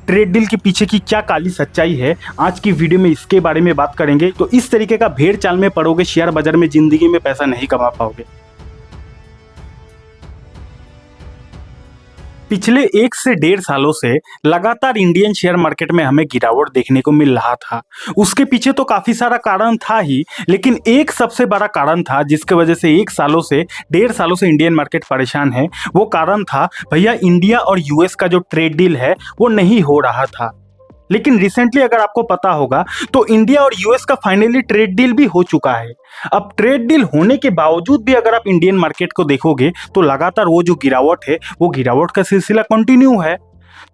Trade deal के पीछे की क्या काली सच्चाई है, आज की वीडियो में इसके बारे में बात करेंगे। तो इस तरीके का भेड़ चाल में पड़ोगे, शेयर बाजार में जिंदगी में पैसा नहीं कमा पाओगे। पिछले 1 से 1.5 सालों से लगातार इंडियन शेयर मार्केट में हमें गिरावट देखने को मिल रहा था। उसके पीछे तो काफी सारा कारण था ही, लेकिन एक सबसे बड़ा कारण था जिसके वजह से 1.5 सालों से इंडियन मार्केट परेशान है। वो कारण था भैया, इंडिया और यूएस का जो ट्रेड डील है वो नहीं हो रहा था। लेकिन रिसेंटली अगर आपको पता होगा तो इंडिया और यूएस का फाइनली ट्रेड डील भी हो चुका है। अब ट्रेड डील होने के बावजूद भी अगर आप इंडियन मार्केट को देखोगे तो लगातार वो जो गिरावट है वो गिरावट का सिलसिला कंटिन्यू है।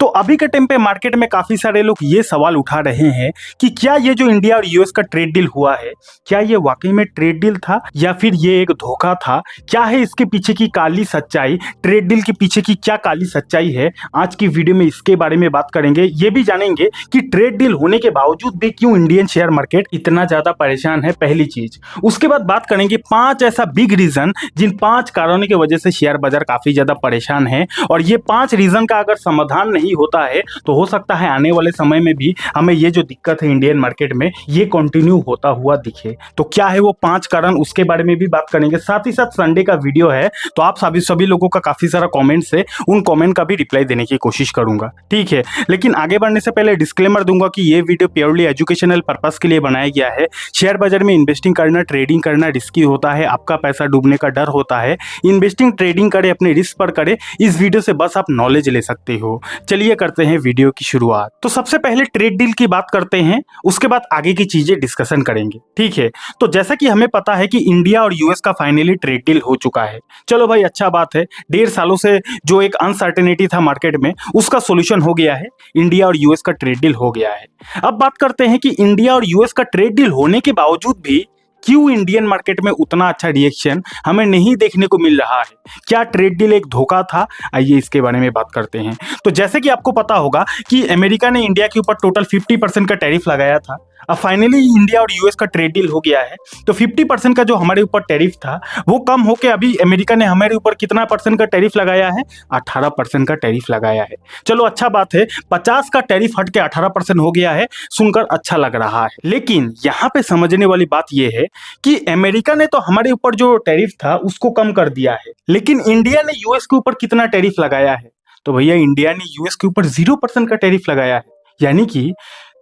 तो अभी के टाइम पे मार्केट में काफी सारे लोग ये सवाल उठा रहे हैं कि क्या ये जो इंडिया और यूएस का ट्रेड डील हुआ है, क्या ये वाकई में ट्रेड डील था या फिर ये एक धोखा था? क्या है इसके पीछे की काली सच्चाई? ट्रेड डील के पीछे की क्या काली सच्चाई है? आज की वीडियो में इसके बारे में बात करेंगे। ये भी जानेंगे कि ट्रेड डील होने के बावजूद भी क्यों इंडियन शेयर मार्केट इतना ज्यादा परेशान है, पहली चीज। उसके बाद बात करेंगे 5 ऐसा बिग रीजन, जिन 5 कारणों की वजह से शेयर बाजार काफी ज्यादा परेशान है। और ये 5 रीजन का अगर समाधान नहीं होता है तो हो सकता है आने वाले समय में भी हमें ये जो दिक्कत है इंडियन मार्केट में ये कंटिन्यू होता हुआ दिखे। तो क्या है वो 5 कारण, उसके बारे में भी बात करेंगे। साथ ही साथ संडे का वीडियो है तो आप सभी लोगों का काफी सारा कमेंट्स है, उन कमेंट का भी रिप्लाई देने की कोशिश करूंगा, ठीक है। लेकिन आगे बढ़ने से पहले डिस्क्लेमर दूंगा कि ये वीडियो प्योरली एजुकेशनल पर्पस के लिए बनाया गया है। शेयर बाजार में इन्वेस्टिंग करना, ट्रेडिंग करना रिस्की होता है, आपका पैसा डूबने का डर होता है। इन्वेस्टिंग ट्रेडिंग करे, अपने रिस्क पर करे। इस वीडियो से बस आप नॉलेज ले सकते हो। चलिए करते हैं वीडियो की शुरुआत। तो सबसे पहले ट्रेड डील की बात करते हैं, उसके बाद आगे की चीजें डिस्कशन करेंगे, ठीक है। तो जैसा कि हमें पता है कि इंडिया और यूएस का फाइनली ट्रेड डील हो चुका है। चलो भाई, अच्छा बात है। 1.5 सालों से जो एक अनसर्टेनिटी था मार्केट में, उसका सोल्यूशन हो गया है। इंडिया और यूएस का ट्रेड डील हो गया है। अब बात करते हैं कि इंडिया और यूएस का ट्रेड डील होने के बावजूद भी क्यों इंडियन मार्केट में उतना अच्छा रिएक्शन हमें नहीं देखने को मिल रहा है। क्या ट्रेड डील एक धोखा था? आइए इसके बारे में बात करते हैं। तो जैसे कि आपको पता होगा कि अमेरिका ने इंडिया के ऊपर टोटल 50% का टैरिफ लगाया था। अब फाइनली इंडिया और यूएस का ट्रेड डील हो गया है। तो 50% का जो हमारे ऊपर टैरिफ था वो कम होके अभी अमेरिका ने हमारे ऊपर कितना परसेंट का टैरिफ लगाया है? 18% का टैरिफ लगाया है। चलो अच्छा बात है, 50 का टैरिफ हट के 18% हो गया है, सुनकर अच्छा लग रहा है। लेकिन यहाँ पे समझने वाली बात यह है कि अमेरिका ने तो हमारे ऊपर जो टैरिफ था उसको कम कर दिया है, लेकिन इंडिया ने यूएस के ऊपर कितना टैरिफ लगाया है? तो भैया, इंडिया ने यूएस के ऊपर 0% का टैरिफ लगाया है। यानी कि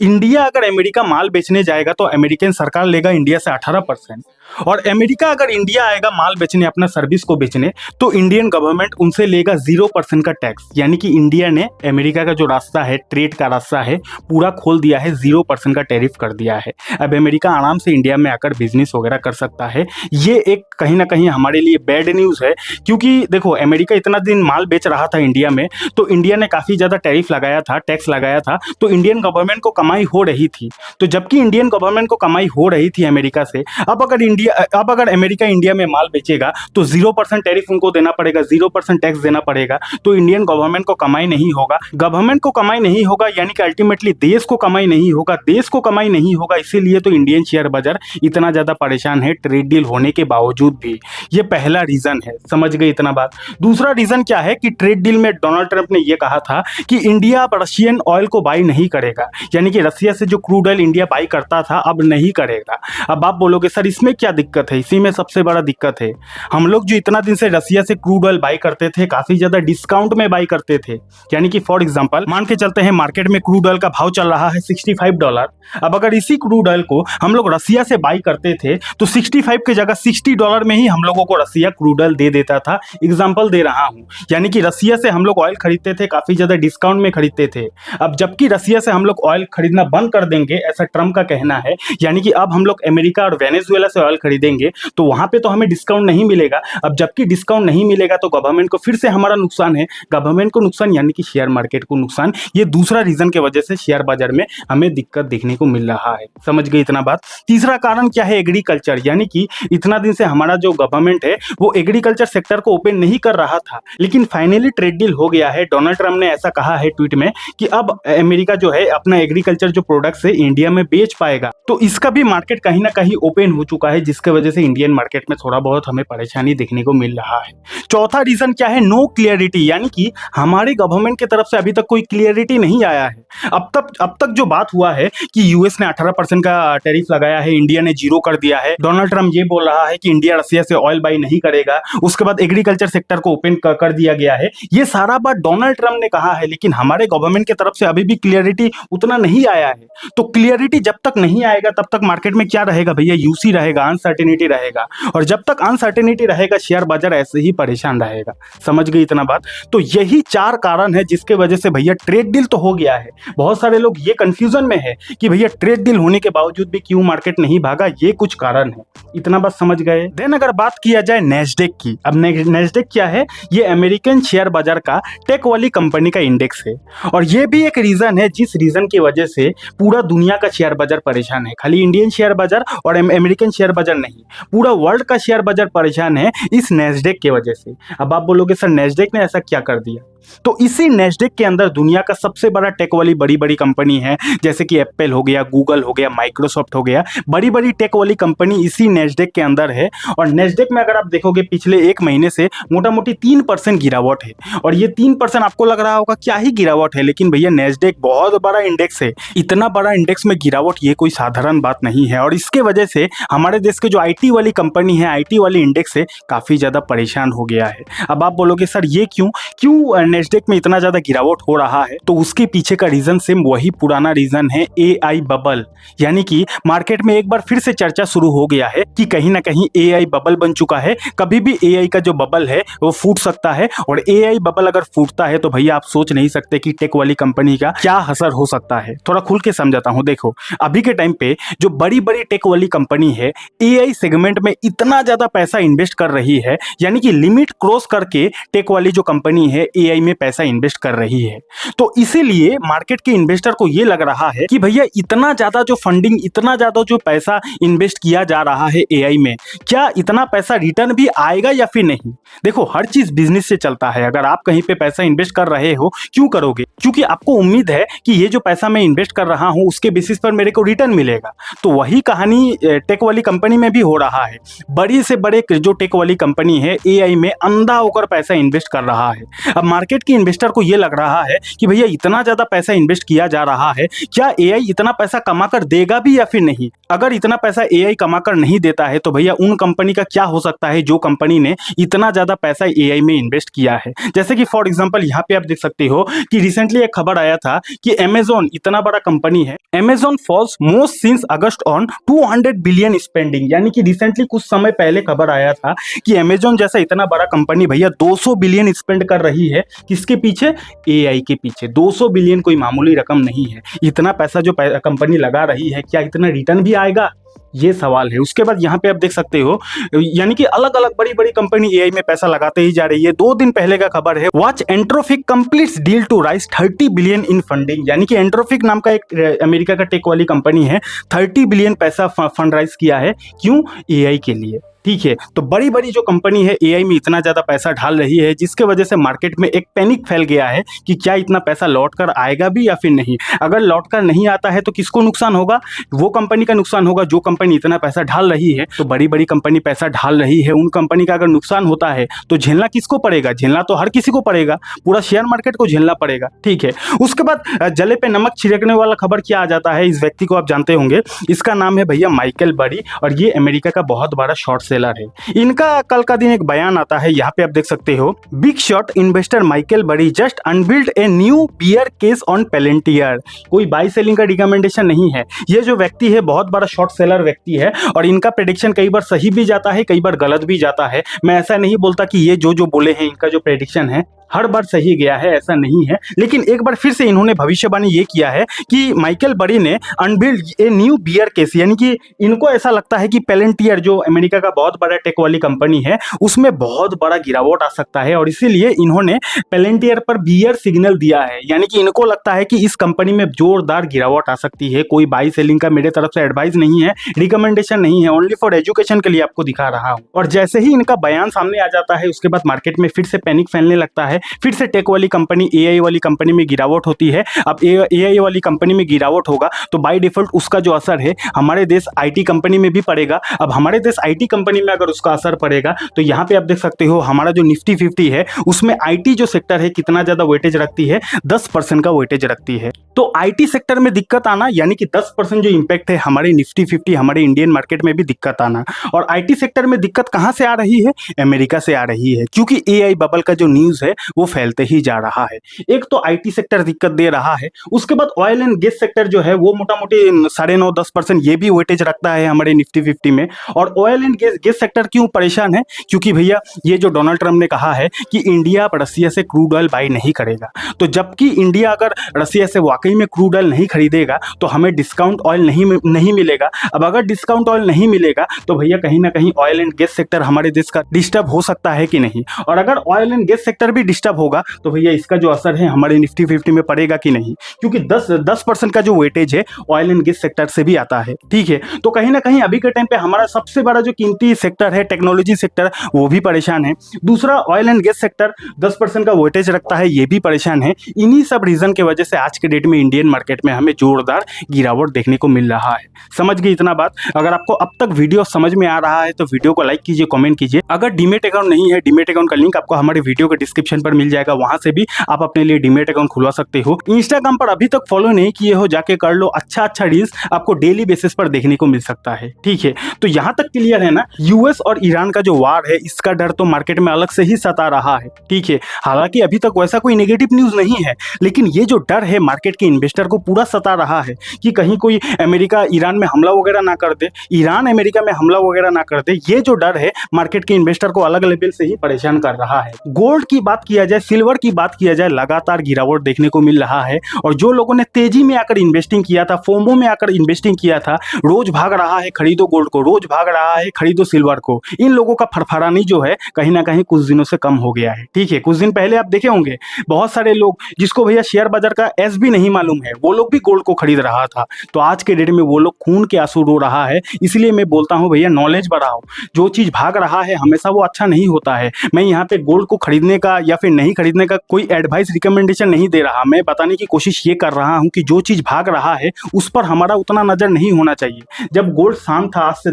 इंडिया अगर अमेरिका माल बेचने जाएगा तो अमेरिकन सरकार लेगा इंडिया से 18%, और अमेरिका अगर इंडिया आएगा माल बेचने, अपना सर्विस को बेचने, तो इंडियन गवर्नमेंट उनसे लेगा 0% का टैक्स। यानी कि इंडिया ने अमेरिका का जो रास्ता है, ट्रेड का रास्ता है, पूरा खोल दिया है, 0% का टैरिफ कर दिया है। अब अमेरिका आराम से इंडिया में आकर बिजनेस वगैरह कर सकता है। ये एक कहीं ना कहीं हमारे लिए बैड न्यूज़ है, क्योंकि देखो अमेरिका इतना दिन माल बेच रहा था इंडिया में, तो इंडिया ने काफ़ी ज़्यादा टैरिफ लगाया था, टैक्स लगाया था, तो इंडियन गवर्नमेंट को कमाई हो रही थी। तो जबकि इंडियन गवर्नमेंट को कमाई हो रही थी अमेरिका से, अब अगर अमेरिका इंडिया में माल बेचेगा तो 0% टैरिफ उनको देना पड़ेगा, 0% टैक्स देना पड़ेगा। तो इंडियन गवर्नमेंट को कमाई नहीं होगा, गवर्नमेंट को कमाई नहीं होगा, यानी कि अल्टीमेटली देश को कमाई नहीं होगा, देश को कमाई नहीं होगा। इसीलिए तो इंडियन शेयर बाजार इतना ज्यादा परेशान है ट्रेड डील होने के बावजूद भी। ये पहला रीजन है, समझ गए इतना बात। दूसरा रीजन क्या है कि ट्रेड डील में डोनाल्ड ट्रंप ने यह कहा था कि इंडिया अब रशियन ऑयल को बाई नहीं करेगा, यानी कि रसिया से जो क्रूड ऑयल इंडिया बाई करता था अब नहीं करेगा। अब आप बोलोगे सर इसमें क्या दिक्कत है? इसी में सबसे बड़ा दिक्कत है, हम लोग जो इतना दिन से रसिया से क्रूड ऑयल बाई करते थे, काफी ज्यादा डिस्काउंट में बाई करते थे। यानी कि फॉर एग्जांपल मान के चलते हैं मार्केट में क्रूड ऑयल का भाव चल रहा है $65। अब अगर इसी क्रूड ऑयल को हम लोग रसिया से बाई करते थे तो 65 की जगह $60 में ही हम लोगों को रसिया क्रूड ऑयल दे देता था। एग्जाम्पल दे रहा हूं, यानी कि रसिया से हम लोग ऑयल खरीदते थे, काफी ज्यादा डिस्काउंट में खरीदते थे। अब जबकि रसिया से हम लोग ऑयल खरीदना बंद कर देंगे, ऐसा ट्रंप का कहना है, यानी कि अब हम लोग अमेरिका और वेनेजुएला से ऑयल खरीदेंगे तो वहां पे तो हमें डिस्काउंट नहीं मिलेगा। अब जबकि डिस्काउंट नहीं मिलेगा तो गवर्नमेंट को फिर से हमारा नुकसान है, गवर्नमेंट को नुकसान यानी कि शेयर मार्केट को नुकसान। ये दूसरा रीजन की वजह से शेयर बाजार में हमें दिक्कत देखने को मिल रहा है। समझ गए इतना बात। तीसरा कारण क्या है? एग्रीकल्चर, यानी कि इतना दिन से हमारा जो गवर्नमेंट है वो एग्रीकल्चर सेक्टर को ओपन नहीं कर रहा था, लेकिन फाइनली ट्रेड डील हो गया है। डोनाल्ड ट्रंप ने ऐसा कहा है ट्वीट में कि अब अमेरिका जो है अपना एग्रीकल्चर जो प्रोडक्ट्स है इंडिया में बेच पाएगा। तो इसका भी मार्केट कहीं ना कहीं ओपन हो चुका है, जिसकी वजह से इंडियन मार्केट में थोड़ा बहुत हमें परेशानी देखने को मिल रहा है। चौथा रीजन क्या है? नो क्लियरिटी, यानी कि हमारे गवर्नमेंट की तरफ से अभी तक कोई क्लियरिटी नहीं आया है। अब तक जो बात हुआ है कि यूएस ने 18% का टैरिफ लगाया है, इंडिया ने 0 कर दिया है, डोनाल्ड ट्रंप ये बोल रहा है कि इंडिया रसिया से ऑयल बाई नहीं करेगा, उसके बाद एग्रीकल्चर सेक्टर को ओपन कर दिया गया है, ये सारा बात डोनाल्ड ट्रंप ने कहा है, लेकिन हमारे गवर्नमेंट की तरफ से अभी भी क्लियरिटी उतना नहीं आया है। तो क्लियरिटी जब तक नहीं आएगा तब तक मार्केट में क्या रहेगा भैया, यूसी रहेगा, अनसर्टेनिटी रहेगा, और जब तक अनसर्टेनिटी रहेगा शेयर बाजार ऐसे ही परेशान रहेगा। समझ गई इतना बात? तो यही 4 कारण है जिसके वजह से भैया ट्रेड डील तो हो गया है, बहुत सारे लोग ये कंफ्यूजन में है कि भैया ट्रेड डील होने के बावजूद भी क्यों मार्केट नहीं भागा, ये कुछ कारण है। इतना बात समझ गए? देन अगर बात किया जाए नेस्डेक की, अब नेस्डेक क्या है, ये अमेरिकन शेयर बाजार का टेक वाली कंपनी का इंडेक्स है, और ये भी एक रीजन है जिस रीजन की वजह से पूरा दुनिया का शेयर बाजार परेशान है। खाली इंडियन शेयर बाजार और अमेरिकन शेयर बाजार नहीं, पूरा वर्ल्ड का शेयर बाजार परेशान है इस नेस्डेक की वजह से। अब आप बोलोगे सर नेस्डेक ने ऐसा क्या कर दिया, तो इसी नेस्डेक के अंदर दुनिया का सबसे बड़ा टेक वाली बड़ी बड़ी कंपनी है, जैसे कि एप्पल हो गया, गूगल हो गया, माइक्रोसॉफ्ट हो गया, बड़ी बड़ी टेक वाली कंपनी इसी नेस्डेक के अंदर है। और नेस्डेक में अगर आप देखोगे पिछले 1 महीने से मोटा मोटी 3% गिरावट है, और ये 3% आपको लग रहा होगा क्या ही गिरावट है, लेकिन भैया नेस्डेक बहुत बड़ा इंडेक्स है, इतना बड़ा इंडेक्स में गिरावट ये कोई साधारण बात नहीं है। और इसके वजह से हमारे देश के जो आईटी वाली कंपनी है, आईटी वाली इंडेक्स है, काफी ज्यादा परेशान हो गया है। अब आप बोलोगे सर ये क्यों नेस्डेक में इतना ज्यादा गिरावट हो रहा है, तो उसके पीछे का रीजन सेम वही पुराना रीजन है, एआई बबल। यानी कि मार्केट में एक बार फिर से चर्चा शुरू हो गया है कि कहीं ना कहीं एआई बबल बन चुका है, कभी भी एआई का जो बबल है वो फूट सकता है, और एआई बबल अगर फूटता है तो भैया आप सोच नहीं सकते कि टेक वाली कंपनी का क्या असर हो सकता है। थोड़ा खुल के समझाता हूं। देखो अभी के टाइम पे जो बड़ी बड़ी टेक वाली कंपनी है एआई सेगमेंट में इतना ज्यादा पैसा इन्वेस्ट कर रही है, यानी कि लिमिट क्रॉस करके टेक वाली जो कंपनी है एआई में पैसा इन्वेस्ट कर रही है। तो इसीलिए मार्केट के इन्वेस्टर को यह लग रहा है कि भैया इतना ज्यादा जो फंडिंग, इतना ज्यादा जो पैसा इन्वेस्ट किया जा रहा है एआई में, क्या इतना पैसा रिटर्न भी आएगा या फिर नहीं। देखो हर चीज बिजनेस से चलता है, अगर आप कहीं पे पैसा इन्वेस्ट कर रहे हो क्यों करोगे, क्योंकि आपको उम्मीद है कि ये जो पैसा मैं इन्वेस्ट कर रहा हूं उसके बेसिस पर मेरे को रिटर्न मिलेगा। तो वही कहानी टेक वाली कंपनी में भी हो रहा है। बड़ी से बड़े जो टेक वाली कंपनी है एआई में अंधा होकर पैसा इन्वेस्ट कर रहा है। अब मार्केट के इन्वेस्टर को ये लग रहा है कि भैया इतना ज्यादा पैसा इन्वेस्ट किया जा रहा है, क्या एआई इतना पैसा कमाकर देगा भी या फिर नहीं। अगर इतना पैसा एआई कमाकर नहीं देता है तो भैया उन कंपनी का क्या हो सकता है जो कंपनी ने इतना ज्यादा पैसा एआई में इन्वेस्ट किया है। जैसे कि फॉर एग्जांपल यहाँ पे आप देख सकते हो कि रिसेंटली एक खबर आया था कि अमेजॉन इतना बड़ा कंपनी है, Amazon falls most since August on 200 billion spending. यानी कि रिसेंटली कुछ समय पहले खबर आया था कि अमेजॉन जैसा इतना बड़ा कंपनी भैया 200 बिलियन स्पेंड कर रही है, किसके पीछे, एआई के पीछे। 200 बिलियन कोई मामूली रकम नहीं है। इतना पैसा जो कंपनी लगा रही है क्या इतना रिटर्न भी आएगा, ये सवाल है। उसके बाद यहाँ पे आप देख सकते हो यानी कि अलग अलग बड़ी बड़ी कंपनी एआई में पैसा लगाते ही जा रही है। 2 दिन पहले का खबर है, watch Anthropic completes deal to raise 30 billion in funding. यानी कि एंट्रोपिक नाम का एक अमेरिका का टेक वाली कंपनी है, 30 बिलियन पैसा फंड राइज किया है, क्यों, एआई के लिए। ठीक है, तो बड़ी बड़ी जो कंपनी है एआई में इतना ज्यादा पैसा ढाल रही है जिसके वजह से मार्केट में एक पैनिक फैल गया है कि क्या इतना पैसा लौट कर आएगा भी या फिर नहीं। अगर लौट कर नहीं आता है तो किसको नुकसान होगा, वो कंपनी का नुकसान होगा जो कंपनी इतना पैसा ढाल रही है। तो बड़ी बड़ी कंपनी पैसा ढाल रही है, उन कंपनी का अगर नुकसान होता है तो झेलना किसको पड़ेगा, झेलना तो हर किसी को पड़ेगा, पूरा शेयर मार्केट को झेलना पड़ेगा। ठीक है, उसके बाद जले पे नमक छिड़कने वाला खबर क्या आ जाता है, इस व्यक्ति को आप जानते होंगे, इसका नाम है भैया माइकल बरी, और ये अमेरिका का बहुत बड़ा शॉर्ट सेलर है। इनका कल का दिन एक बयान आता है, यहाँ पे आप देख सकते हो, big shot investor Michael Burry just unveiled a new bear case on Palantir. कोई बाई सेलिंग का रिकमेंडेशन नहीं है। ये जो व्यक्ति है बहुत बड़ा शॉर्ट सेलर व्यक्ति है, और इनका प्रेडिक्शन कई बार सही भी जाता है, कई बार गलत भी जाता है। मैं ऐसा नहीं बोलता कि ये जो बोले हैं इनका जो प्रेडिक्शन है हर बार सही गया है, ऐसा नहीं है। लेकिन एक बार फिर से इन्होंने भविष्यवाणी ये किया है कि माइकल बरी ने unveiled a new bear case, यानी कि इनको ऐसा लगता है कि पेलेंटियर जो अमेरिका का बहुत बड़ा टेक वाली कंपनी है उसमें बहुत बड़ा गिरावट आ सकता है, और इसीलिए इन्होंने पेलेंटियर पर बियर सिग्नल दिया है। यानी कि इनको लगता है कि इस कंपनी में जोरदार गिरावट आ सकती है। कोई बाई सेलिंग का मेरे तरफ से एडवाइस नहीं है, रिकमेंडेशन नहीं है, ओनली फॉर एजुकेशन के लिए आपको दिखा रहा हूं। और जैसे ही इनका बयान सामने आ जाता है उसके बाद मार्केट में फिर से पैनिक फैलने लगता है है, फिर से टेक वाली कंपनी, एआई वाली कंपनी में गिरावट होती है। अब एआई वाली कंपनी में गिरावट होगा तो बाय डिफॉल्ट उसका जो असर है हमारे देश आईटी कंपनी में भी पड़ेगा। अब हमारे देश आईटी कंपनी में अगर उसका असर पड़ेगा तो यहाँ पे आप देख सकते हो हमारा जो निफ्टी 50 है उसमें आईटी जो सेक्टर है कितना ज्यादा वेटेज रखती है, 10% का वेटेज रखती है। तो आईटी सेक्टर में दिक्कत आना यानी कि 10% जो इंपैक्ट है हमारे निफ्टी 50 हमारे इंडियन मार्केट में भी दिक्कत आना। और आईटी सेक्टर में दिक्कत कहां से आ रही है? अमेरिका से आ रही है, क्योंकि एआई बबल का जो न्यूज है वो फैलते ही जा रहा है। एक तो आईटी सेक्टर दिक्कत दे रहा है, उसके बाद ऑयल एंड गैस सेक्टर जो है वो मोटा मोटी 9.5-10% ये भी वेटेज रखता है हमारे निफ्टी 50 में। और ऑयल एंड गैस सेक्टर क्यों परेशान है? क्योंकि भैया ये जो डोनाल्ड ट्रंप ने कहा है कि इंडिया रसिया से क्रूड ऑयल बाई नहीं करेगा, तो जबकि इंडिया अगर रसिया से वाकई में क्रूड ऑयल नहीं खरीदेगा तो हमें डिस्काउंट ऑयल नहीं मिलेगा। अब अगर डिस्काउंट ऑयल नहीं मिलेगा तो भैया कहीं ना कहीं ऑयल एंड गैस सेक्टर हमारे देश का डिस्टर्ब हो सकता है कि नहीं? और अगर ऑयल एंड गैस सेक्टर भी डिस्टर्ब होगा तो भैया इसका जो असर है हमारे निफ्टी 50 में पड़ेगा कि नहीं? क्योंकि 10% का जो वेटेज है ऑयल एंड गैस सेक्टर से भी आता है। ठीक है, तो कहीं ना कहीं अभी के टाइम पे हमारा सबसे बड़ा जो कीमती सेक्टर है टेक्नोलॉजी सेक्टर वो भी परेशान है। दूसरा ऑयल एंड गैस सेक्टर 10% का वेटेज रखता है, ये भी परेशान है। इन्हीं सब रीजन के वजह से आज के डेट में इंडियन मार्केट में हमें जोरदार गिरावट देखने को मिल रहा है। समझ गए इतना बात? अगर आपको अब तक वीडियो समझ में आ रहा है तो वीडियो को लाइक कीजिए, कमेंट कीजिए। अगर डीमेट अकाउंट नहीं है, डीमेट अकाउंट का लिंक आपको हमारे वीडियो के डिस्क्रिप्शन पर मिल जाएगा, वहां से भी आप अपने लिए डीमेट अकाउंट खुलवा सकते हो। इंस्टाग्राम पर अभी तक फॉलो नहीं किए हो, जाके कर लो। अच्छा रील्स आपको डेली बेसिस पर देखने को मिल सकता है। ठीक है, तो यहां तक क्लियर है ना? यूएस और ईरान का जो वार है इसका डर तो मार्केट में अलग से ही सता रहा है। ठीक है, हालांकि अभी तक वैसा कोई नेगेटिव न्यूज नहीं है, लेकिन ये जो डर है मार्केट के इन्वेस्टर को पूरा सता रहा है कि कहीं कोई अमेरिका ईरान में हमला वगैरह ना कर दे, ईरान अमेरिका में हमला वगैरह ना कर दे। ये जो डर है मार्केट के इन्वेस्टर को अलग लेवल से ही परेशान कर रहा है। गोल्ड की बात किया जाए, सिल्वर की बात किया जाए, लगातार गिरावट देखने को मिल रहा है। और जो लोगों ने तेजी में आकर इन्वेस्टिंग किया था, फोमो में आकर इन्वेस्टिंग किया था, रोज भाग रहा है खरीदो गोल्ड को, रोज भाग रहा है खरीदो सिल्वर को, इन लोगों का फरफरानी जो है कहीं ना कहीं कुछ दिनों से कम हो गया है। ठीक है, कुछ दिन पहले आप देखे होंगे बहुत सारे लोग जिसको भैया शेयर बाजार का एस भी नहीं मालूम है, वो लोग भी गोल्ड को खरीद रहा था। तो आज के डेट में वो लोग खून के आंसू रो रहा है। इसलिए मैं बोलता हूं भैया नॉलेज बढ़ाओ। जो चीज भाग रहा है हमेशा वो अच्छा नहीं होता है। मैं यहाँ पे गोल्ड को खरीदने का या फिर नहीं खरीदने का कोई एडवाइस रिकमेंडेशन नहीं दे रहा, मैं बताने की कोशिश ये कर रहा हूँ कि जो चीज भाग रहा है उस पर हमारा उतना नजर नहीं होना चाहिए। जब गोल्ड शांत था, आज से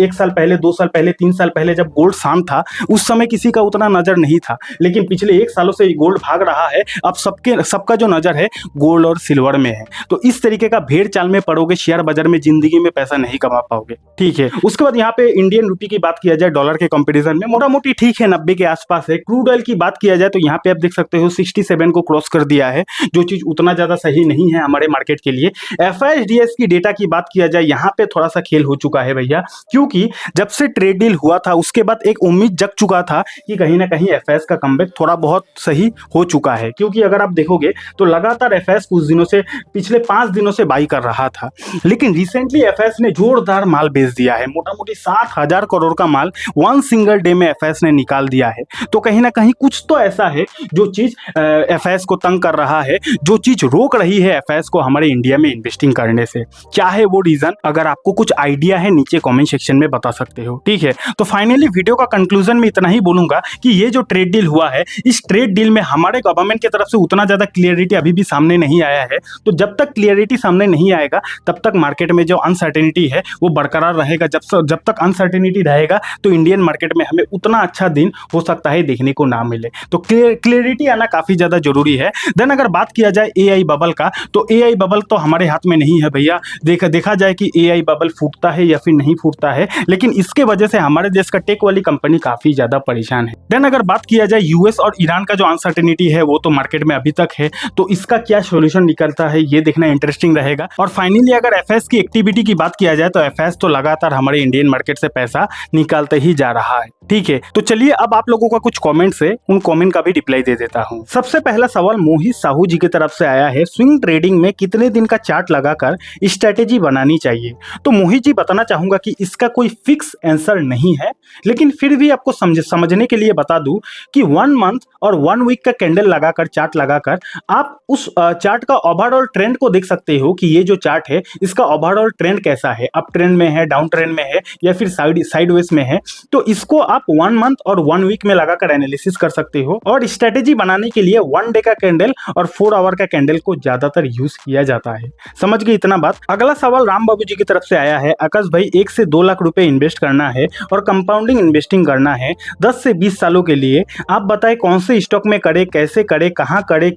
1 साल पहले, 2 साल पहले, 3 साल पहले जब गोल्ड शांत था उस समय किसी का उतना नजर नहीं था, लेकिन पिछले 1 सालों से गोल्ड भाग रहा है। अब सबका जो नजर है गोल्ड और सिल्वर में है। तो इस तरीके का भेड़ चाल में पड़ोगे शेयर बाजार में, जिंदगी में पैसा नहीं कमा पाओगे। ठीक है, उसके बाद यहाँ पे इंडियन रुपी की बात किया जाए डॉलर के कंपैरिजन में मोटा मोटी ठीक है, 90 के आसपास है। क्रूड ऑयल की बात किया जाए तो यहाँ पे आप देख सकते हो 67 को क्रॉस कर दिया है, जो चीज उतना ज्यादा सही नहीं है हमारे मार्केट के लिए। एफआईडीएस की डेटा की बात किया जाए, यहाँ पे थोड़ा सा खेल हो चुका है भैया, क्योंकि जब से ट्रेड डील हुआ था उसके बाद एक उम्मीद जग चुका था कि कहीं ना कहीं एफएस का कमबैक थोड़ा बहुत सही हो चुका है। क्योंकि अगर आप देखोगे तो लगातार एफएस कुछ दिनों से, पिछले 5 दिनों से बाई कर रहा था, लेकिन रिसेंटली एफएस ने जोरदार माल बेच दिया है। मोटा मोटी 7,000 करोड़ का माल वन सिंगल डे में एफएस ने निकाल दिया है। तो कहीं ना कहीं कुछ तो ऐसा है जो चीज एफएस को तंग कर रहा है, जो चीज रोक रही है एफएस को हमारे इंडिया में इन्वेस्टिंग करने से। क्या है वो रीजन? अगर आपको कुछ आइडिया है नीचे कमेंट सेक्शन में बता सकते हो। ठीक है, तो फाइनली वीडियो का कंक्लूजन में इतना ही बोलूंगा कि ये जो ट्रेड डील हुआ है, इस ट्रेड डील में हमारे गवर्नमेंट की तरफ से उतना ज्यादा क्लियरिटी अभी भी सामने नहीं आया है। तो जब तक क्लियरिटी सामने नहीं आएगा तब तक मार्केट में जो अनसर्टेनिटी है वो बरकरार रहेगा। जब तक अनसर्टेनिटी रहेगा तो इंडियन मार्केट में हमें उतना अच्छा दिन हो सकता है देखने को ना मिले। तो क्लियरिटी आना काफी ज्यादा जरूरी है। देन अगर बात किया जाए एआई बबल का, तो एआई बबल तो हमारे हाथ में नहीं है भैया। देखा जाए कि एआई बबल फूटता है या फिर नहीं फूटता है, लेकिन इसके वजह से हमारे देश का टेक वाली कंपनी काफी ज्यादा परेशान है। देन अगर बात किया जाए यूएस और ईरान का जो अनसर्टेनिटी है वो तो मार्केट में अभी तक है, तो इसका क्या सॉल्यूशन निकलता है ये देखना इंटरेस्टिंग रहेगा। और फाइनली अगर एफएस की एक्टिविटी की बात किया जाए तो एफएस तो लगातार हमारे इंडियन मार्केट से पैसा निकालते ही जा रहा है। ठीक है, तो चलिए अब आप लोगों का कुछ कमेंट्स है, उन कमेंट का भी रिप्लाई दे देता हूं। सबसे पहला सवाल मोहित साहू जी की तरफ से आया है, स्विंग ट्रेडिंग में कितने दिन का चार्ट लगाकर स्ट्रेटेजी बनानी चाहिए? तो मोहित जी बताना चाहूंगा कि इसका कोई फिक्स आंसर नहीं है, लेकिन फिर भी आपको समझने के लिए बता दूं कि 1 मंथ और 1 वीक का कैंडल लगाकर, चार्ट लगाकर आप उस चार्ट का ओवरऑल ट्रेंड को देख सकते हो कि ये जो चार्ट है इसका ओवरऑल ट्रेंड कैसा है, अप ट्रेंड में है, डाउन ट्रेंड में है या फिर साइडवेज में है। तो इसको आप 1 मंथ और 1 वीक में लगाकर एनालिसिस कर सकते सकते हो। और स्ट्रेटेजी बनाने के लिए 1 डे का कैंडल और 4 आवर का कैंडल को ज्यादातर यूज किया जाता है। समझ गए इतना बात। अगला सवाल राम बाबू जी की तरफ से आया है, आकाश भाई 1 से 2 लाख रुपए इन्वेस्ट करना है और कंपाउंडिंग इन्वेस्टिंग करना है 10 से 20 सालों के लिए, आप बताएं कौन से स्टॉक में करे, कैसे करे, कहाँ करे,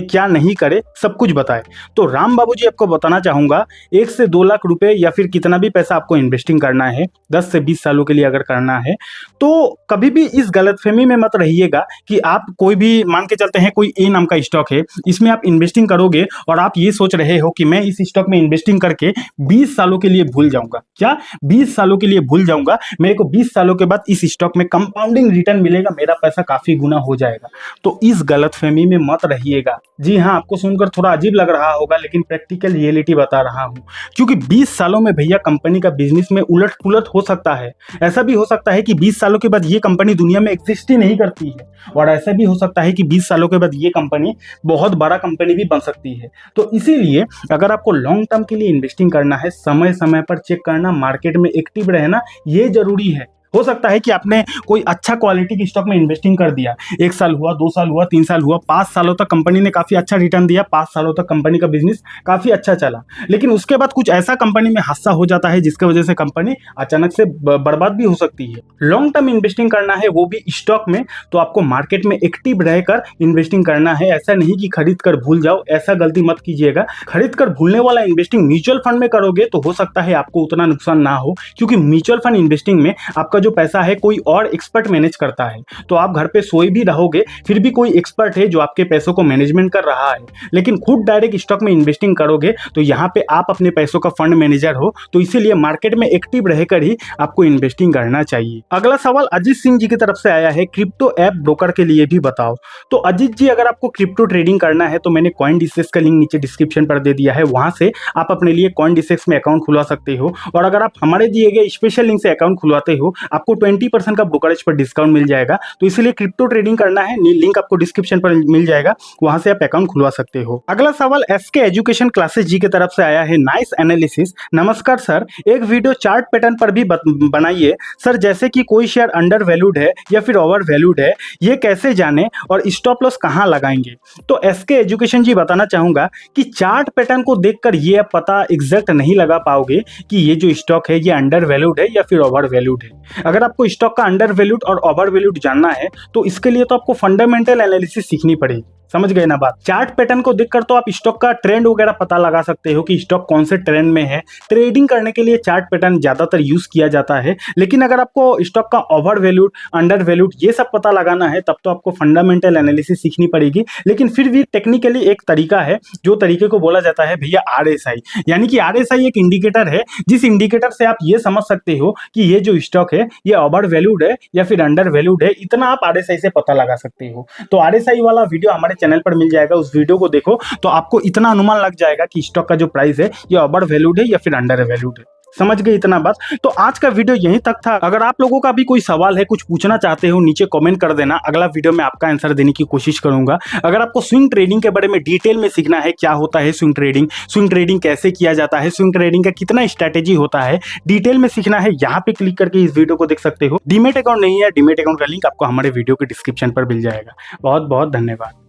क्या नहीं करे, सब कुछ बताएं। तो राम बाबू जी आपको बताना चाहूंगा 1 से 2 लाख रुपए या फिर कितना भी पैसा आपको इन्वेस्टिंग करना है 10 से 20 सालों के लिए अगर करना है, तो कभी भी इस गलतफहमी में मत रहिएगा कि आप कोई भी मान के चलते हैं कोई ए नाम का स्टॉक है, इसमें आप इन्वेस्टिंग करोगे और आप ये सोच रहे हो कि मैं इस स्टॉक में इन्वेस्टिंग करके 20 सालों के लिए भूल जाऊंगा। क्या 20 सालों के लिए भूल जाऊंगा, मेरे को 20 सालों के बाद इस स्टॉक में कंपाउंडिंग रिटर्न मिलेगा, मेरा पैसा काफी गुना हो जाएगा। तो इस गलतफहमी में मत रहिएगा। जी हाँ, आपको सुनकर थोड़ा अजीब लग रहा होगा लेकिन प्रैक्टिकल रियलिटी बता रहा हूं, क्योंकि 20 सालों में भैया कंपनी का बिजनेस में उलट पुलट हो सकता है। ऐसा भी हो सकता है कि 20 सालों के बाद ये कंपनी दुनिया में एग्जिस्ट ही नहीं करती है, और ऐसा भी हो सकता है कि 20 सालों के बाद ये कंपनी बहुत बड़ा कंपनी भी बन सकती है। तो इसीलिए अगर आपको लॉन्ग टर्म के लिए इन्वेस्टिंग करना है, समय समय पर चेक करना, मार्केट में एक्टिव रहना ये जरूरी है। हो सकता है कि आपने कोई अच्छा क्वालिटी के स्टॉक में इन्वेस्टिंग कर दिया, 1 साल हुआ, 2 साल हुआ, 3 साल हुआ, 5 सालों तक कंपनी ने काफी अच्छा रिटर्न दिया, 5 सालों तक कंपनी का बिजनेस काफी अच्छा चला, लेकिन उसके बाद कुछ ऐसा कंपनी में हादसा हो जाता है जिसकी वजह से कंपनी अचानक से बर्बाद भी हो सकती है। लॉन्ग टर्म इन्वेस्टिंग करना है वो भी स्टॉक में, तो आपको मार्केट में एक्टिव रहकर इन्वेस्टिंग करना है। ऐसा नहीं कि खरीद कर भूल जाओ, ऐसा गलती मत कीजिएगा। खरीद कर भूलने वाला इन्वेस्टिंग म्यूचुअल फंड में करोगे तो हो सकता है आपको उतना नुकसान ना हो, क्योंकि म्यूचुअल फंड इन्वेस्टिंग में आपका जो पैसा है कोई और एक्सपर्ट मैनेज करता है। तो आप घर पे सोए भी रहोगे फिर भी कोई एक्सपर्ट है जो आपके पैसों को मैनेजमेंट कर रहा है। लेकिन खुद डायरेक्ट स्टॉक में इन्वेस्टिंग करोगे तो यहाँ पे आप अपने पैसों का फंड मैनेजर हो, तो इसीलिए मार्केट में एक्टिव रहकर ही आपको इन्वेस्टिंग करना चाहिए। अगला सवाल अजीत सिंह जी की तरफ से आया है, क्रिप्टो ऐप ब्रोकर के लिए भी बताओ। तो अजीत जी, अगर आपको क्रिप्टो ट्रेडिंग करना है तो मैंने कॉइनडिस्क का लिंक नीचे डिस्क्रिप्शन पर दे दिया है, वहां से आप अपने लिए कॉइनडिस्क में अकाउंट खुलवा सकते हो। और अगर आप हमारे दिए गए स्पेशल लिंक से अकाउंट खुलवाते हो आपको 20% का ब्रोकरेज पर डिस्काउंट मिल जाएगा। तो इसलिए क्रिप्टो ट्रेडिंग करना है, लिंक आपको डिस्क्रिप्शन पर मिल जाएगा, वहां से आप अकाउंट खुलवा सकते हो। अगला सवाल एसके एजुकेशन क्लासेस जी की तरफ से आया है, नाइस एनालिसिस। नमस्कार सर, एक वीडियो चार्ट पैटर्न पर भी बनाइए सर, जैसे कि कोई शेयर अंडर वैल्यूड है या फिर ओवर वैल्यूड है, ये कैसे जाने और स्टॉप लॉस कहां लगाएंगे। तो एसके एजुकेशन जी बताना चाहूंगा कि चार्ट पैटर्न को देखकर ये आप पता एग्जैक्ट नहीं लगा पाओगे कि ये जो स्टॉक है ये अंडर वैल्यूड है या फिर ओवर वैल्यूड है। अगर आपको स्टॉक का अंडर वैल्यूड और ओवर वैल्यूड जानना है तो इसके लिए तो आपको फंडामेंटल एनालिसिस सीखनी पड़ेगी। समझ गए ना बात। चार्ट पैटर्न को देखकर तो आप स्टॉक का ट्रेंड वगैरह पता लगा सकते हो कि स्टॉक कौन से ट्रेंड में है। ट्रेडिंग करने के लिए चार्ट पैटर्न ज्यादातर यूज किया जाता है, लेकिन अगर आपको स्टॉक का ओवर वैल्यूड, अंडर वैल्यूड ये सब पता लगाना है तब तो आपको फंडामेंटल एनालिसिस सीखनी पड़ेगी। लेकिन फिर भी टेक्निकली एक तरीका है, जो तरीके को बोला जाता है भैया RSI, यानी कि RSI एक इंडिकेटर है जिस इंडिकेटर से आप ये समझ सकते हो कि ये जो स्टॉक है ये ओवर वैल्यूड है या फिर अंडर वैल्यूड है। इतना आप RSI से पता लगा सकते हो। तो RSI वाला वीडियो हमारे चैनल पर मिल जाएगा, उस वीडियो को देखो तो आपको इतना अनुमान लग जाएगा कि स्टॉक का जो प्राइस है ये ओवर वैल्यूड है या फिर अंडर वैल्यूड है। समझ गए इतना बात। तो आज का वीडियो यहीं तक था। अगर आप लोगों का भी कोई सवाल है, कुछ पूछना चाहते हो, नीचे कमेंट कर देना, अगला वीडियो में आपका आंसर देने की कोशिश करूंगा। अगर आपको स्विंग ट्रेडिंग के बारे में डिटेल में सीखना है, क्या होता है स्विंग ट्रेडिंग कैसे किया जाता है, स्विंग ट्रेडिंग का कितना स्ट्रैटेजी होता है, डिटेल में सीखना है, यहाँ पे क्लिक करके इस वीडियो को देख सकते हो। डीमेट अकाउंट नहीं है, डीमेट अकाउंट का लिंक आपको हमारे वीडियो के डिस्क्रिप्शन पर मिल जाएगा। बहुत बहुत धन्यवाद।